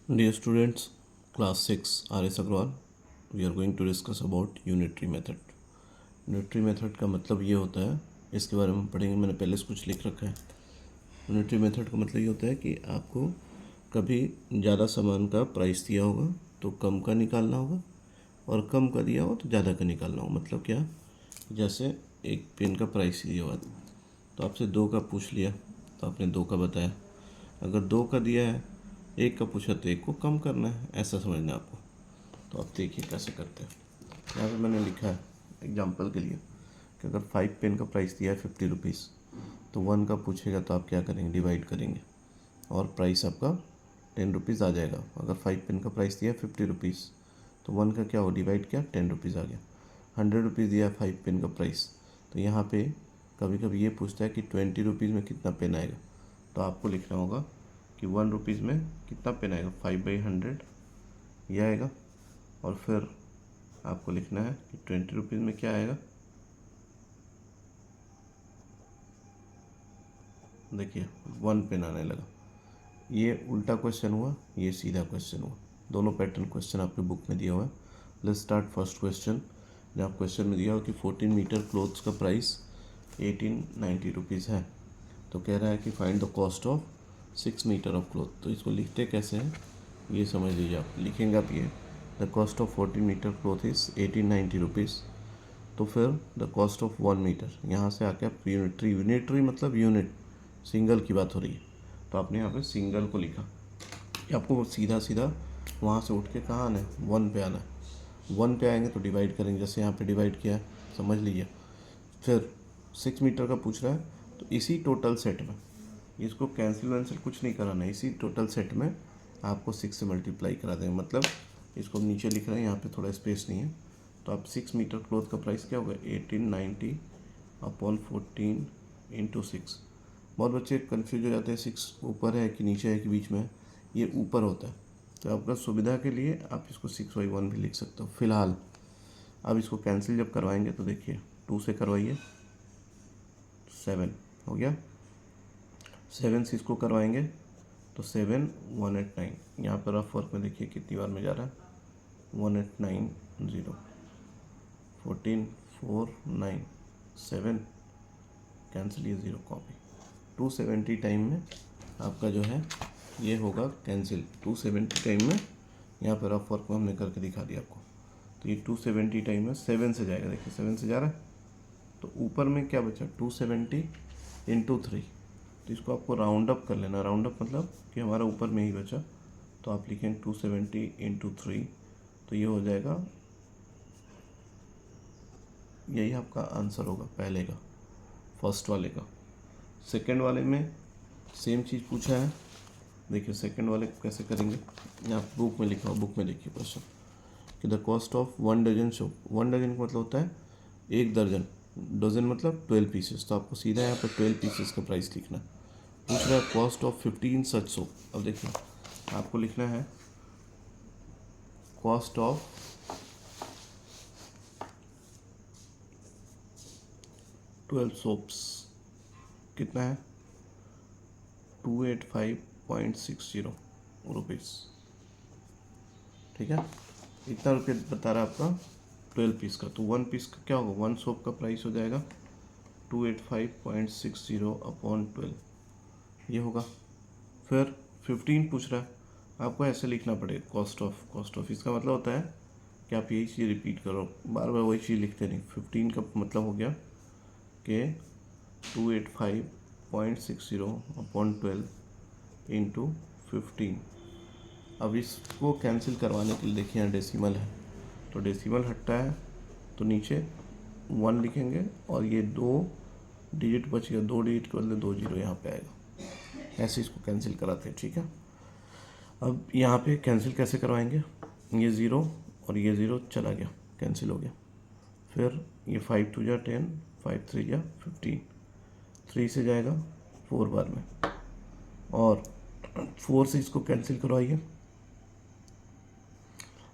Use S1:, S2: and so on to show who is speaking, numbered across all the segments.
S1: Dear students, class 6 R.S. Agrawal, we are going to discuss about unitary method. Unitary method का मतलब ये होता है, इसके बारे में पढ़ेंगे, मैंने पहले से कुछ लिख रखा है। यूनिटरी मेथड का मतलब ये होता है कि आपको कभी ज़्यादा सामान का प्राइस दिया होगा तो कम का निकालना होगा, और कम का दिया हो तो ज़्यादा का निकालना होगा। मतलब क्या, जैसे एक पेन का प्राइस दिया हुआ तो आपसे 2 का पूछ लिया तो आपने 2 का बताया। अगर 2 का दिया है, 1 का पूछा तो 1 को कम करना है, ऐसा समझना है आपको। तो आप देखिए कैसे करते हैं। यहाँ पे मैंने लिखा है एग्जांपल के लिए कि अगर 5 पेन का प्राइस दिया है 50 रुपीज़, तो 1 का पूछेगा तो आप क्या करेंगे, डिवाइड करेंगे और प्राइस आपका 10 रुपीज़ आ जाएगा। अगर 5 पेन का प्राइस दिया है 50 रुपीज़, तो 1 का क्या हो, डिवाइड किया, 10 रुपीज़ आ गया। 100 रुपीज़ दिया है 5 पेन का प्राइस, तो यहाँ पे कभी कभी ये पूछता है कि 20 रुपीज़ में कितना पेन आएगा। तो आपको लिखना होगा कि 1 रुपीज़ में कितना पेन आएगा, 5/100 ये आएगा। और फिर आपको लिखना है कि 20 रुपीज़ में क्या आएगा। देखिए 1 पेन आने लगा। ये उल्टा क्वेश्चन हुआ, ये सीधा क्वेश्चन हुआ। दोनों पैटर्न क्वेश्चन आपके बुक में दिया हुआ है। Let's start first question. जहाँ क्वेश्चन में दिया हो कि 14 मीटर क्लोथ्स का प्राइस 1890 रुपीज़ है, तो कह रहा है कि find the cost of 6 metre of cloth. तो इसको लिखते कैसे हैं ये समझ लीजिए। आप लिखेंगे आप ये, the cost of 14 metre cloth is 1890 rupees. तो फिर द कॉस्ट ऑफ 1 मीटर, यहाँ से आके आप यूनिटरी, यूनिटरी मतलब यूनिट, सिंगल की बात हो रही है, तो आपने यहाँ पे सिंगल को लिखा। कि आपको सीधा सीधा वहाँ से उठ के कहाँ आना है, 1 पे आना है। 1 पे आएंगे तो डिवाइड करेंगे, जैसे यहाँ पे डिवाइड किया है, समझ लीजिए। फिर 6 मीटर का पूछ रहा है, तो इसी टोटल सेट में, इसको कैंसिल वैंसिल कुछ नहीं कराना है, इसी टोटल सेट में आपको 6 से मल्टीप्लाई करा देंगे। मतलब इसको नीचे लिख रहे हैं, यहाँ पे थोड़ा स्पेस नहीं है, तो आप 6 मीटर क्लोथ का प्राइस क्या होगा, 1890 अपॉन 14 इंटू 6। बहुत बच्चे कन्फ्यूज हो जाते हैं, 6 ऊपर है कि नीचे है कि बीच में है। ये ऊपर होता है, तो आपका सुविधा के लिए आप इसको 6/1 भी लिख सकते हो फिलहाल। अब इसको कैंसिल जब करवाएंगे तो देखिए 2 से करवाइए, 7 हो गया। 7 से इसको करवाएंगे तो 7 189, यहाँ पर रफ वर्क में देखिए कितनी बार में जा रहा है, 1890, 14 4 9 7 कैंसिल, ये 0 कॉपी। 270 टाइम में आपका जो है ये होगा कैंसिल। 270 टाइम में यहाँ पर रफ वर्क में हमने करके दिखा दिया आपको। तो ये 270 टाइम में 7 से जाएगा, देखिए 7 से जा रहा है, तो ऊपर में क्या बचा, 270 इंटू 3। तो इसको आपको राउंड अप कर लेना। राउंड अप मतलब कि हमारा ऊपर में ही बचा, तो आप लिखेंगे 270 इंटू 3, तो ये हो जाएगा, यही आपका आंसर होगा पहले का, फर्स्ट वाले का। सेकंड वाले में सेम चीज़ पूछा है, देखिए सेकंड वाले को कैसे करेंगे। यहाँ बुक में लिखा हुआ, बुक में देखिए क्वेश्चन कि the cost of 1 dozen soap. 1 dozen का मतलब होता है 1 दर्जन, डजन मतलब 12 पीसेस, तो आपको सीधा यहाँ पर 12 पीसेस का प्राइस लिखना है। पूछ रहा है कॉस्ट ऑफ 15 सच सोप। अब देखिए आपको लिखना है कॉस्ट ऑफ 12 सोप्स कितना है, 285.60 रुपीज़। ठीक है, इतना रुपये बता रहा है आपका 12 पीस का। तो 1 पीस का क्या होगा, 1 सोप का प्राइस हो जाएगा 285.60 अपॉन 12, ये होगा। फिर 15 पूछ रहा है, आपको ऐसे लिखना पड़ेगा कॉस्ट ऑफ। कॉस्ट ऑफ इसका मतलब होता है कि आप यही चीज़ रिपीट करो, बार बार वही चीज़ लिखते नहीं। 15 का मतलब हो गया कि 285.60 अपॉन 12 इंटू 15। अब इसको कैंसिल करवाने के लिए देखिए यहाँ डेसिमल है, तो डेसिमल हटता है तो नीचे 1 लिखेंगे और ये 2 डिजिट बच गया, 2 डिजिट के बदले 2 जीरो यहाँ पे आएगा। ऐसे इसको कैंसिल कराते हैं, ठीक है। अब यहाँ पे कैंसिल कैसे करवाएंगे, ये 0 और ये 0 चला गया, कैंसिल हो गया। फिर ये 5 2 जा 10, 5 3 जा 15, 3 से जाएगा 4 बार में, और 4 से इसको कैंसिल करवाइए,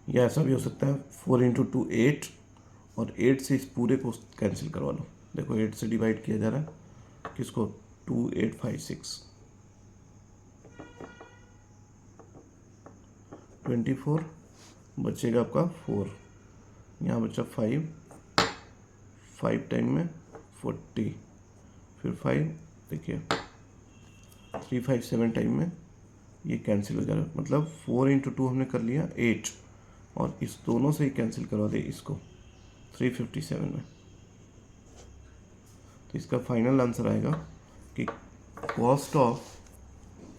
S1: या ऐसा भी हो सकता है 4 इंटू 2 8, और 8 से इस पूरे को कैंसिल करवा लो। देखो 8 से डिवाइड किया जा रहा है किसको, 2856, 24 बचेगा आपका 4, यहाँ बचा 5, 5 टाइम में 40, फिर 5, देखिए 3 5 7 टाइम में ये कैंसिल हो जाएगा, मतलब 4 इंटू 2 हमने कर लिया 8, और इस दोनों से ही कैंसिल करवा दे इसको 357 में। तो इसका फाइनल आंसर आएगा कि cost of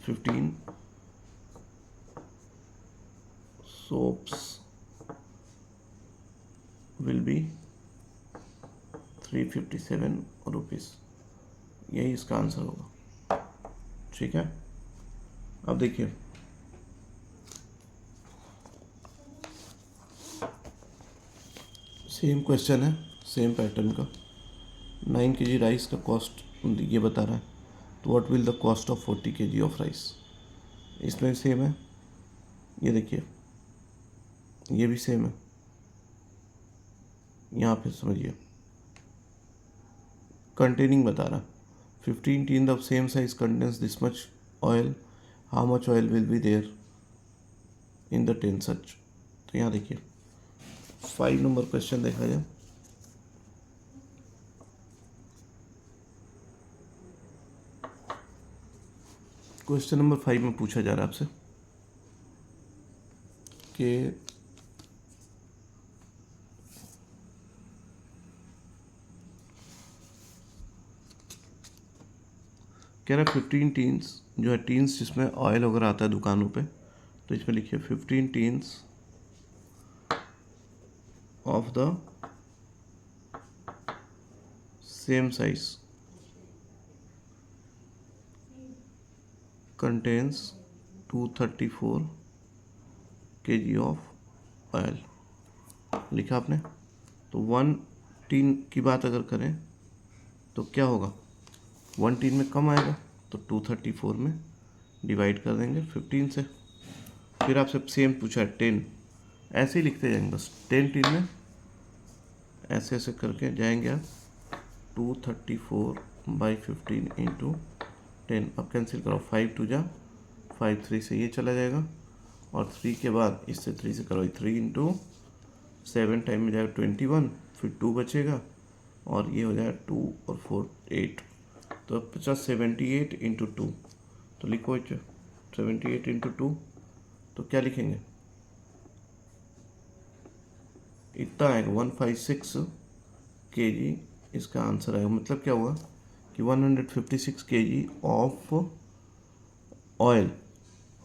S1: 15 soaps will be 357 rupees. यही इसका आंसर होगा। ठीक है, अब देखिए सेम क्वेश्चन है, सेम पैटर्न का। 9 kg राइस का कॉस्ट ये बता रहा है, तो what will the cost of 40 kg of rice. इसमें सेम है, ये देखिए ये भी सेम है। यहाँ पे समझिए कंटेनिंग बता रहा, 15 tin of same size contains this much oil, how much oil will be there in the 10 such. तो यहाँ देखिए 5 नंबर क्वेश्चन देखा जाए। क्वेश्चन नंबर 5 में पूछा जा रहा है आपसे कि कह रहा है 15 टीन्स जो है, टीन्स जिसमें ऑयल वगैरह आता है दुकानों पे, तो इसमें लिखिए 15 teens of the same size contains 234 kg of oil. लिखा आपने। तो 1 टीन की बात अगर करें तो क्या होगा, 1 टीन में कम आएगा, तो 234 में डिवाइड कर देंगे 15 से। फिर आपसे सेम पूछा है 10, ऐसे ही लिखते जाएंगे बस। 10 टीन में ऐसे ऐसे करके जाएंगे आप, 234/15 इंटू 10। अब कैंसिल करो, 5 2 जा 5, 3 से ये चला जाएगा, और 3 के बाद इससे 3 से करो 3 इंटू 7 टाइम में जाएगा 21, फिर 2 बचेगा, और ये हो जाएगा 2 और 4 8। तो अब 78 इंटू 2, तो लिखो 78 इंटू 2, तो क्या लिखेंगे, इतना आएगा 156 kg इसका आंसर आएगा। मतलब क्या हुआ कि 156 kg ऑफ ऑयल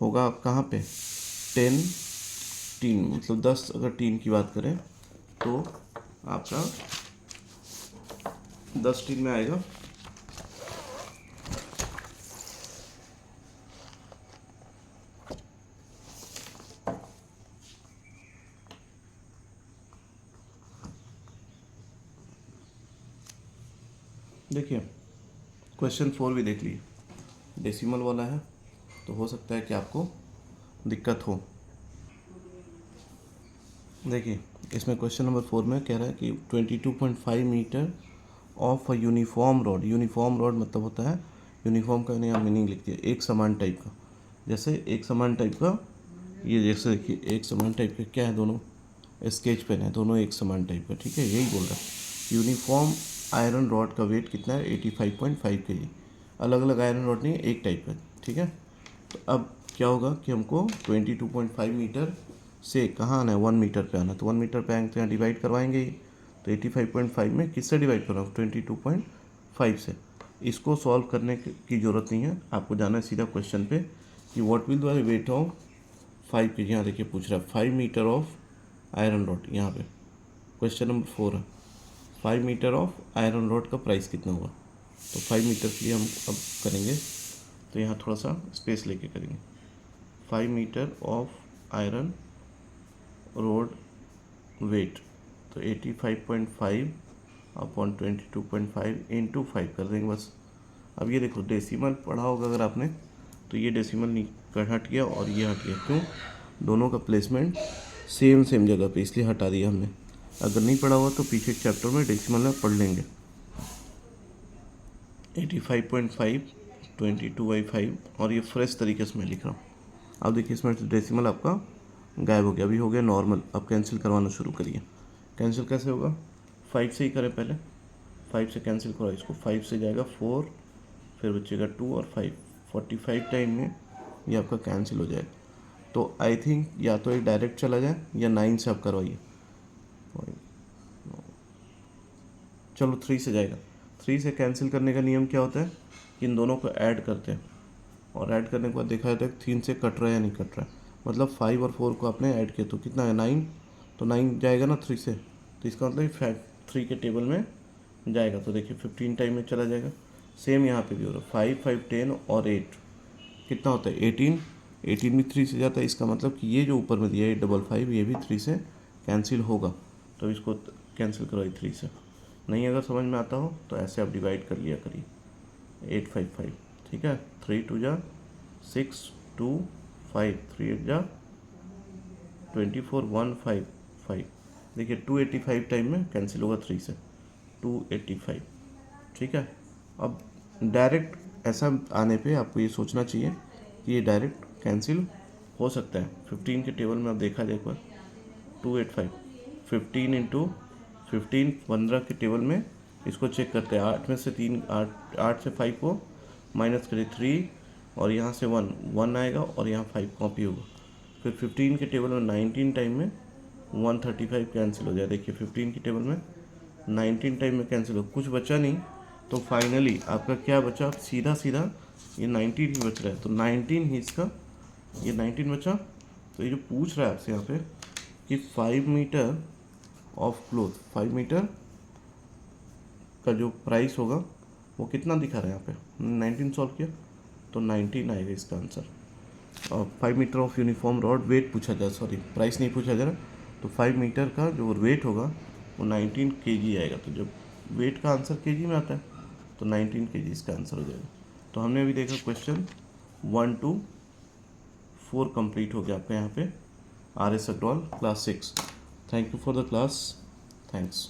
S1: होगा कहाँ पे, 10 टीन, मतलब 10 अगर टीन की बात करें तो आपका 10 टीन में आएगा देखिए क्वेश्चन 4 भी देख लीजिए, डेसिमल वाला है, तो हो सकता है कि आपको दिक्कत हो। देखिए इसमें क्वेश्चन नंबर 4 में कह रहा है कि 22.5 metre of a uniform rod. Uniform rod मतलब होता है, यूनिफॉर्म का यहाँ मीनिंग लिख दिया, एक समान टाइप का। जैसे एक समान टाइप का, ये जैसे देखिए एक समान टाइप के क्या है, दोनों स्केच पेन है, दोनों एक समान टाइप का। ठीक है, यही बोल रहा है। यूनिफॉर्म आयरन रॉड का वेट कितना है, 85.5 kg। अलग अलग आयरन रॉड नहीं है, एक टाइप का। ठीक है, तो अब क्या होगा कि हमको 22.5 मीटर से कहाँ आना है, 1 मीटर पे आना है। तो 1 मीटर पे आएंगे तो यहाँ डिवाइड करवाएंगे ही। तो 85.5 में किससे डिवाइड करवाओ, 22.5 से। इसको सॉल्व करने की ज़रूरत नहीं है, आपको जाना है सीधा क्वेश्चन पे कि what will the weight of 5 kg। यहाँ देखिए पूछ रहा है 5 मीटर ऑफ आयरन रॉड, यहाँ पे क्वेश्चन नंबर 4 है। 5 मीटर ऑफ आयरन रॉड का प्राइस कितना हुआ, तो 5 मीटर के लिए हम अब करेंगे, तो यहाँ थोड़ा सा स्पेस लेके करेंगे। 5 metre of iron rod weight, तो 85.5 अपॉन 22.5 इंटू 5 कर देंगे बस। अब ये देखो डेसिमल पढ़ा होगा अगर आपने, तो ये डेसिमल हट गया और ये हट गया। क्यों, दोनों का प्लेसमेंट सेम जगह पे, इसलिए हटा दिया हमने। अगर नहीं पढ़ा हुआ तो पीछे चैप्टर में डेसिमल में पढ़ लेंगे। 85.5 22/5, और ये फ्रेश तरीके से मैं लिख रहा हूँ। अब देखिए इसमें डेसिमल आपका गायब हो गया, अभी हो गया नॉर्मल। अब कैंसिल करवाना शुरू करिए। कैंसिल कैसे होगा, 5 से ही करें पहले, 5 से कैंसिल करो इसको, 5 से जाएगा 4, फिर बचेगा 2 और 5, 45 टाइम में ये आपका कैंसिल हो जाएगा। तो आई थिंक या तो ये डायरेक्ट चला जाए या 9 से आप करवाइए। चलो 3 से जाएगा। 3 से कैंसिल करने का नियम क्या होता है कि इन दोनों को ऐड करते हैं, और ऐड करने के बाद देखा जाता है 3 से कट रहा है या नहीं कट रहा है। मतलब 5 और 4 को आपने ऐड किया तो कितना है 9, तो 9 जाएगा ना 3 से, तो इसका मतलब 3 के टेबल में जाएगा। तो देखिए 15 टाइम में चला जाएगा। सेम यहाँ पे भी हो रहा है, 5 5 10 और 8 कितना होता है 18, 18 भी 3 से जाता है। इसका मतलब कि ये जो ऊपर में दिया है 555 ये भी 3 से कैंसिल होगा। तो इसको कैंसिल करवाइए 3 से। नहीं अगर समझ में आता हो तो ऐसे आप डिवाइड कर लिया करिए, 855, ठीक है। 3 2 जा 6 2 5, 3 8 जा 24 1 5 5। देखिए 285 टाइम में कैंसिल होगा 3 से, 285, ठीक है। अब डायरेक्ट ऐसा आने पे आपको ये सोचना चाहिए कि ये डायरेक्ट कैंसिल हो सकता है। 15 के टेबल में आप देखा जाए एक बार, 285, 15 इंटू 15, 15 के टेबल में इसको चेक करते हैं। 8 में से 3, 8 से 5 को माइनस करिए 3, और यहाँ से 1 आएगा और यहाँ 5 कॉपी होगा। फिर 15 के टेबल में 19 टाइम में 135 कैंसिल हो जाए। देखिए 15 के टेबल में 19 टाइम में कैंसिल हो, कुछ बचा नहीं। तो फाइनली आपका क्या बचा, सीधा सीधा ये 19 ही बच रहा है। तो 19 ही इसका, ये 19 बचा। तो ये जो पूछ रहा है आपसे यहाँ पे कि 5 मीटर ऑफ क्लोथ, 5 मीटर का जो प्राइस होगा वो कितना दिखा रहा है यहाँ पे। 19 सॉल्व किया तो 19 आएगा इसका आंसर। और 5 metre of uniform rod weight पूछा जा, सॉरी प्राइस नहीं पूछा जा रहा। तो 5 मीटर का जो वेट होगा वो 19 kg आएगा। तो जब वेट का आंसर kg में आता है तो 19 kg इसका आंसर हो जाएगा। तो हमने अभी देखा क्वेश्चन 1 to 4 कंप्लीट हो गया आपका यहाँ पे। RS Agarwal class 6। Thank you for the class, thanks.